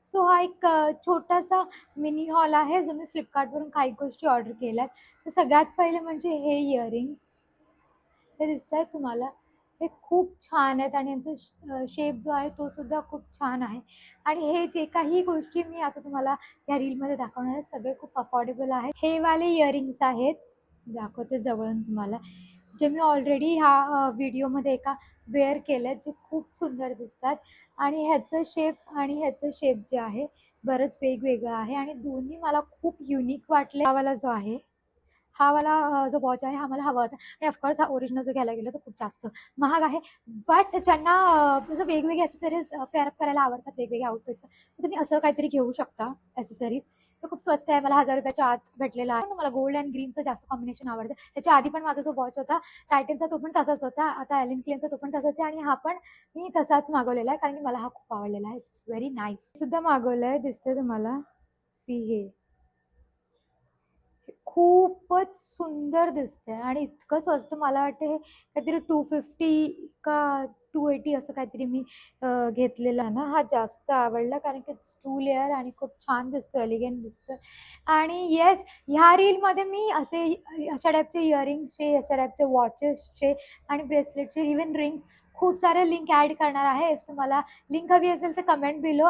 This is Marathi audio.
सो हा एक छोटासा मिनी हॉल आहे जो मी फ्लिपकार्टवरून काही गोष्टी ऑर्डर केल्यात. तर सगळ्यात पहिले म्हणजे हे इयरिंग्स हे दिसत आहेत तुम्हाला. हे खूप छान आहेत आणि यांचा शेप जो आहे तो सुद्धा खूप छान आहे. आणि हे जे काही गोष्टी मी आता तुम्हाला या रीलमध्ये दाखवणार आहेत सगळे खूप अफोर्डेबल आहेत. हे वाले इयरिंग्स आहेत, दाखवते जवळून तुम्हाला, जे मी ऑलरेडी ह्या व्हिडिओमध्ये एका वेअर केलेत, जे खूप सुंदर दिसतात. आणि ह्याचं शेप जे आहे बरंच वेगवेगळं आहे आणि दोन्ही मला खूप युनिक वाटले. हा वाला जो आहे, हा वाला जो वॉच आहे हा मला हवा होता आणि ऑफकोर्स हा ओरिजिनल जो घ्यायला गेलो तर खूप जास्त महाग आहे. बट ज्यांना वेगवेगळे ॲक्सेसरीज पेअरअप करायला आवडतात वेगवेगळ्या आउटफिटचं, तर तुम्ही असं काहीतरी घेऊ शकता ॲक्सेसरीज. ते खूप स्वस्त आहे, मला 1000 रुपयाच्या आत भेटलेला आहे. मला गोल्ड अँड ग्रीनचं जास्त कॉम्बिनेशन आवडतं. त्याच्या आधी पण माझा जो वॉच होता टायटनचा तो पण तसाच होता, आता ॲलन क्लेनचा तो पण तसाच आहे आणि हा पण मी तसाच मागवलेला आहे कारण की मला हा खूप आवडलेला आहे. It's very nice. सुद्धा मागवलं आहे, दिसते तुम्हाला. सी हे खूपच सुंदर दिसतंय आणि इतकं स्वस्त. मला वाटतं हे काहीतरी 250 का 280 असं काहीतरी मी घेतलेलं आहे ना. हा जास्त आवडला कारण की इट्स 2 लेयर आणि खूप छान दिसतो, एलिगंट दिसतं. आणि येस, ह्या रीलमध्ये मी अशा टाईपचे इयरिंग्सचे, अशा टाईपचे वॉचेसचे आणि ब्रेसलेटचे, इव्हन रिंग्स खूप सारे लिंक ॲड करणार आहे. इफ तुम्हाला लिंक हवी असेल तर कमेंट बिलो.